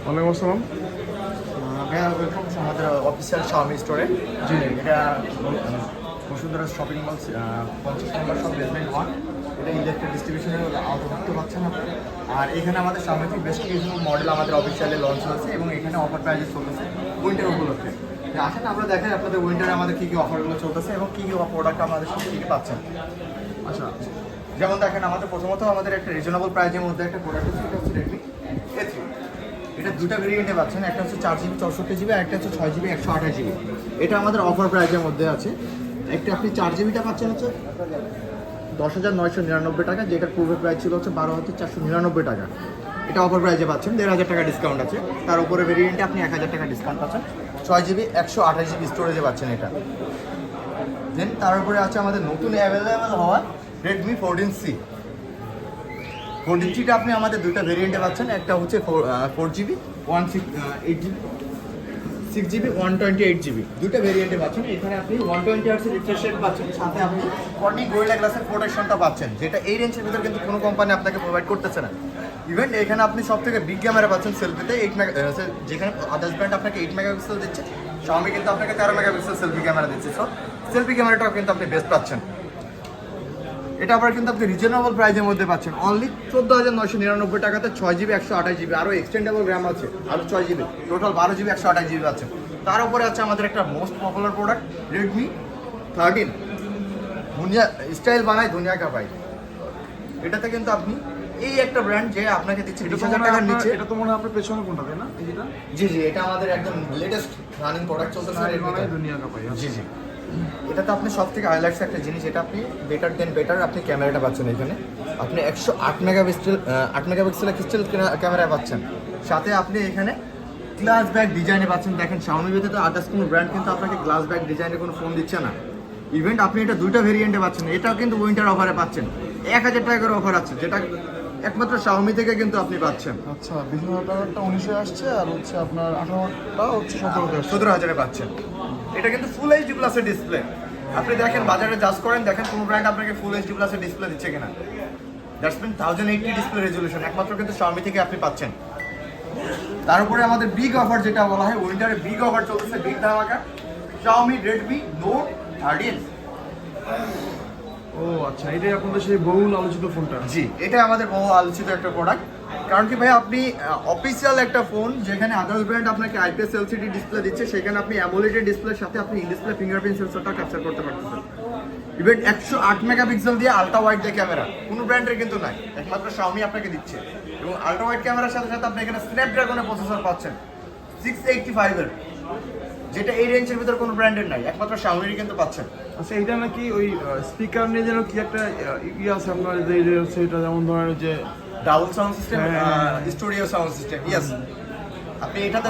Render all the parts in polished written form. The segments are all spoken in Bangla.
ওয়ালাইকুম আসসালাম। ওয়েলকাম আমাদের অফিসিয়াল শাওমি স্টোরে। জি, এটা বসুন্ধরা শপিং মল 50 নম্বর শপ বেসমেন্ট 1। এটা ইলেকট্রিক ডিস্ট্রিবিউশনের আওতাভুক্ত পাচ্ছেন আপনি। আর এখানে আমাদের সামনে থেকে বেশ কিছু মডেল আমাদের অফিসিয়ালি লঞ্চ হয়েছে এবং এখানে অফার প্রাইজে চলতেছে উইন্টার উপলক্ষে। আসেন আমরা দেখাই আপনাদের উইন্টারে আমাদের কী কী অফারগুলো চলতেছে এবং কী কী প্রোডাক্ট আমাদের সাথে কী কী পাচ্ছেন। আচ্ছা, যেমন দেখেন আমাদের প্রথমত আমাদের একটা রিজনেবল প্রাইজের মধ্যে একটা প্রোডাক্ট হচ্ছে, এটা হচ্ছে রেডমি A3। এটা দুটো ভেরিয়েন্টে পাচ্ছেন, একটা হচ্ছে 4GB 64GB আর একটা হচ্ছে 6GB 128GB। এটা আমাদের অফার প্রাইজের মধ্যে আছে। একটা আপনি 4GBটা পাচ্ছেন হচ্ছে 10,999 টাকা, যেটার পূর্বের প্রাইস ছিল হচ্ছে 12,499 টাকা। এটা অফার প্রাইজে পাচ্ছেন, 1,500 টাকা ডিসকাউন্ট আছে। তার উপরে ভেরিয়েন্টে আপনি 1,000 টাকা ডিসকাউন্ট পাচ্ছেন। 6GB 128GB স্টোরেজে পাচ্ছেন এটা। দেন তার উপরে আছে আমাদের নতুন অ্যাভেলেবেল হওয়া রেডমি 14C। 14Cটা আপনি আমাদের দুটো ভেরিয়েন্টে পাচ্ছেন, একটা হচ্ছে 4GB 168GB 6GB 128GB, দুটো ভেরিয়েন্টে পাচ্ছেন। এখানে আপনি 120 Hz রিফ্রেশ রেট পাচ্ছেন, সাথে আপনি কর্নিং গোরিলা গ্লাসের প্রোটেকশনটা পাচ্ছেন, যেটা এই রেঞ্জের ভিতরে কিন্তু কোনো কোম্পানি আপনাকে প্রোভাইড করতেছে না। ইভেন এখানে আপনি সব থেকে বিগ ক্যামেরা পাচ্ছেন সেলফিতে 8 যেখানে আদার্স ব্র্যান্ড আপনাকে 8 মেগাপিক্সেল দিচ্ছে, Xiaomi কিন্তু আপনাকে 13 মেগাপিক্সেল সেলফি ক্যামেরা দিচ্ছে। সো সেলফি ক্যামেরাটাও কিন্তু আপনি বেস্ট পাচ্ছেন। এটা আবার কিন্তু আপনি রিজনেবল প্রাইজের মধ্যে পাচ্ছেন, অনলি 14,999 টাকাতে 6GB 128GB, আরও এক্সটেন্ডেবল র্যাম আছে, আরও 6GB, টোটাল 12GB 128GB আছে। তার উপরে আছে আমাদের একটা মোস্ট পপুলার প্রোডাক্ট রেডমি 13। দুনিয়া স্টাইল বানায় দুনিয়া কাপাই। এটাতে কিন্তু আপনি এই একটা ব্র্যান্ড যে আপনাকে দিচ্ছে 20,000 টাকার নিচে। এটা তো মনে হয় আপনার পেছনে কোনটা, তাই না? এইটা? জি জি, এটা আমাদের একদম লেটেস্ট রানিং প্রোডাক্ট চলতেছে দুনিয়া কাপাই। জি জি। এটাতে আপনি সব থেকে হাইলাইটস একটা জিনিস, এটা আপনি বেটার দেন বেটার আপনি ক্যামেরাটা পাচ্ছেন। এখানে আপনি 108 মেগাপিক্সেলের ক্রিস্টাল ক্যামেরা পাচ্ছেন, সাথে আপনি এখানে গ্লাস ব্যাগ ডিজাইনে পাচ্ছেন। দেখেন Xiaomi ব্যতীত আদার্স কোনো ব্র্যান্ড কিন্তু আপনাকে গ্লাস ব্যাগ ডিজাইনে কোনো ফোন দিচ্ছে না। ইভেন্ট আপনি এটা দুইটা ভেরিয়েন্টে পাচ্ছেন, এটাও কিন্তু উইন্টার অফারে পাচ্ছেন। 1,000 টাকা করে অফার আছে, যেটা একমাত্র Xiaomi থেকে কিন্তু আপনি পাচ্ছেন। আচ্ছা, 20,000 টাকারটা 1900 আসছে, আর হচ্ছে আপনার 18টা হচ্ছে 17,000-এ পাচ্ছেন। এটা কিন্তু ফুল এইচডি প্লাসের ডিসপ্লে। আপনি দেখেন বাজারে জাস্ট করেন, দেখেন কোন ব্র্যান্ড আপনাকে ফুল এইচডি প্লাসের ডিসপ্লে দিচ্ছে কিনা। দ্যাটস মিন 1080 ডিসপ্লে রেজলিউশন একমাত্র কিন্তু Xiaomi থেকে আপনি পাচ্ছেন। তার উপরে আমাদের বিগ অফার যেটা বলা হয় উইন্টারে বিগ অফার চলতেছে, বিগ ধামাকা, Xiaomi Redmi Note 13। ও আচ্ছা, এটাই আপনাদের সেই বহুল আলোচিত ফোনটা? জি, এটা আমাদের বহু আলোচিত একটা প্রোডাক্ট। কারণ কি ভাই, আপনি অফিসিয়াল একটা ফোন যেখানে আদার্স ব্র্যান্ড আপনাকে IPS LCD ডিসপ্লে দিচ্ছে, সেখানে আপনি অ্যামোলেড ডিসপ্লের সাথে আপনি ইন ডিসপ্লে ফিঙ্গারপ্রিন্ট সেন্সরটা ক্যাপচার করতে পারতেছেন। ইভেন 108 মেগাপিক্সেল দিয়ে আলট্রা ওয়াইড দিয়ে ক্যামেরা কোনো ব্র্যান্ডের কিন্তু নাই, একমাত্র Xiaomi আপনাকে দিচ্ছে। এবং আলট্রা ওয়াইড ক্যামেরার সাথে সাথে আপনি এখানে স্ন্যাপড্রাগনের প্রসেসর পাচ্ছেন 685-এর, যেটা এই রেঞ্জের ভিতর কোনো ব্র্যান্ডের নাই, একমাত্র Xiaomi কিন্তু পাচ্ছেন। আচ্ছা, এটা নাকি ওই স্পিকার নিয়ে যেন কি একটা আছে আপনার, যে সেটা যেমন ধরেন যে double sound system, studio sound system. Yes, আপনি এটাতে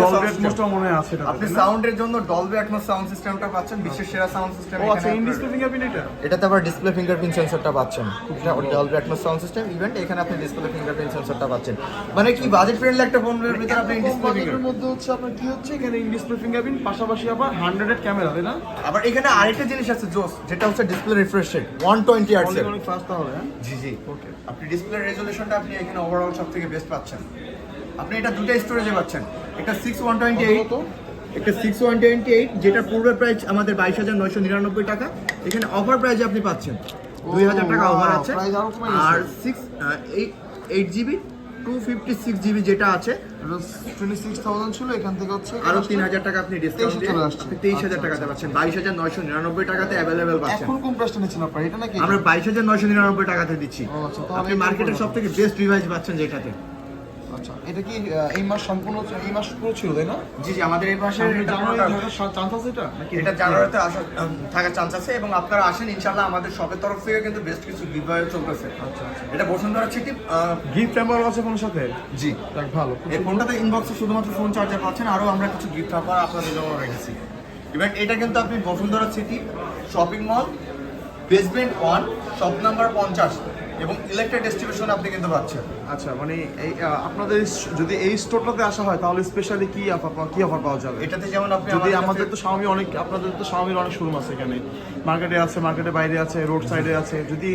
ডলবি অ্যাটমসটা মনে আছে এটা? আপনি সাউন্ডের জন্য ডলবি অ্যাটমস সাউন্ড সিস্টেমটা পাচ্ছেন, বিশ্বের সেরা সাউন্ড সিস্টেম। ও আচ্ছা, ইন ডিসপ্লে ফিঙ্গারপ্রিন্ট এটা? এটাতে আবার ডিসপ্লে ফিঙ্গারপ্রিন্ট সেন্সরটা পাচ্ছেন, এটা Dolby atoms sound system. Event এখানে আপনি ডিসপ্লে ফিঙ্গারপ্রিন্ট সেন্সরটা পাচ্ছেন। মানে কি বাজেট ফ্রেন্ডলি একটা ফোনের ভিতরে আপনি ডিসপ্লে ফিঙ্গারপ্রিন্ট মধ্যে হচ্ছে আপনার কি হচ্ছে, এখানে ইন ডিসপ্লে ফিঙ্গারপ্রিন্ট পাশাপাশি আবার 100 ক্যামেরা, তাই না? আবার এখানে আরেকটা জিনিস আছে জোস, যেটা হচ্ছে ডিসপ্লে রিফ্রেশ রেট 120 Hz এর। অনেক ফাস্ট তাহলে। হ্যাঁ জি জি, ওকে। আপনি ডিসপ্লে রেজোলিউশনটা আপনি এখানে ওভারঅল সব থেকে বেস্ট পাচ্ছেন। আপনি এটা দুটো স্টোরেজে পাচ্ছেন, একটা 6128, একটা 6128, যেটার পূর্বের প্রাইস আমাদের 22,999 টাকা। এখানে অফার প্রাইসে আপনি পাচ্ছেন 2,000 টাকা অফার আছে। আর 8GB 256GB যেটা আছে 26,000 ছিল, এখান থেকে হচ্ছে আরো 3,000 টাকা আপনি ডিসকাউন্ট দিয়ে চলে আসছে। 23,000 টাকাতে পাচ্ছেন, 22,999 টাকাতে অ্যাভেলেবেল পাচ্ছেন। এখন কোন প্রাইসটা নিচ্ছেন আপনারা, এটা নাকি? আমরা 22,999 টাকাতে দিচ্ছি। ও আচ্ছা, তাহলে আপনি মার্কেটের সব থেকে বেস্ট ডিভাইস পাচ্ছেন যেটাতে। আচ্ছা, এটা কি এই মাস সম্পূর্ণ, এই মাস পুরো ছিল, তাই না? জি জি, আমাদের এই মাসে জানুয়ারি চান্স আছে এটা নাকি? এটা জানুয়ারিতে থাকার চান্স আছে, এবং আপনারা আসেন ইনশাআল্লাহ। আমাদের শপের তরফ থেকে কিন্তু বেস্ট কিছু গিভঅ্যাওয়ে চলতেছে। আচ্ছা আচ্ছা, এটা বসুন্ধরা সিটি গিফট হ্যাম্পার আছে ফোনের সাথে? জি, দেখ ভালো। এই ফোনটাতে ইনবক্সে শুধুমাত্র ফোন চার্জার পাচ্ছেন, আরও আমরা কিছু গিফট হ্যাম্পার আপনাদের জন্য রেখেছি। এবার এটা কিন্তু আপনি Bashundhara city shopping mall basement 1 shop number 50, এবং ইলেকট্রিক ডিস্ট্রিবিউশন আপনি কিন্তু পাচ্ছেন। আচ্ছা, মানে এই আপনাদের যদি এই স্টোরটাতে আসা হয় তাহলে স্পেশালি কি অফার পাওয়া যাবে? এটাতে যেমন আপনি যদি আমাদের তো Xiaomi অনেক, আপনাদের তো Xiaomi অনেক শোরুম আছে এখানে, মার্কেটে আছে, মার্কেটের বাইরে আছে, রোড সাইডে আছে। যদি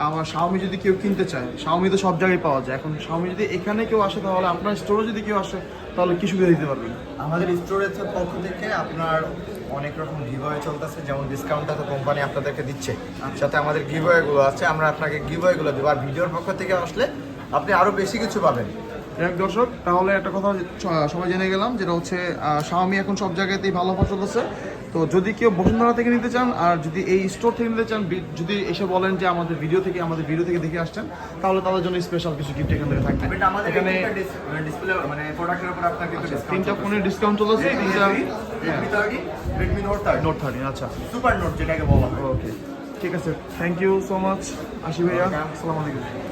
আমার Xiaomi যদি কেউ কিনতে চায়, Xiaomi তো সব জায়গায় পাওয়া যায়, এখন Xiaomi যদি এখানে কেউ আসে তাহলে আপনার স্টোরে যদি কেউ আসে তাহলে কি সুবিধা দিতে পারবেন? আমাদের স্টোরের পক্ষ থেকে আপনার অনেক রকম গিভওয়ে চলতেছে, যেমন ডিসকাউন্টটা তো কোম্পানি আপনাদেরকে দিচ্ছে, সাথে আমাদের গিভওয়েগুলো আছে, আমরা আপনাকে গিভওয়েগুলো দেবো। আর ভিডিওর পক্ষ থেকে আসলে আপনি আরও বেশি কিছু পাবেন। যাক দর্শক, তাহলে একটা কথা সবাই জেনে গেলাম, যেটা হচ্ছে Xiaomi এখন সব জায়গাতেই ভালো অফার চলতেছে। তো যদি কেউ বসুন্ধরা থেকে নিতে চান আর যদি এই স্টোর থেকে নিতে চান, যদি এসে বলেন যে আমাদের ভিডিও থেকে দেখে আসছেন, তাহলে তাদের জন্য স্পেশাল কিছু গিফট এখান থেকে থাকবে। এখানে ডিসপ্লে মানে প্রোডাক্টের উপর আপনাকে তিনটা ফোনের ডিসকাউন্ট চলতেছে, তিনটা Redmi Note 30 নোট 30। আচ্ছা, সুপার নোট যেটাকে বলা হয়। ওকে, ঠিক আছে, থ্যাংক ইউ সো মাচ আশি ভাইয়া, আসসালামু আলাইকুম।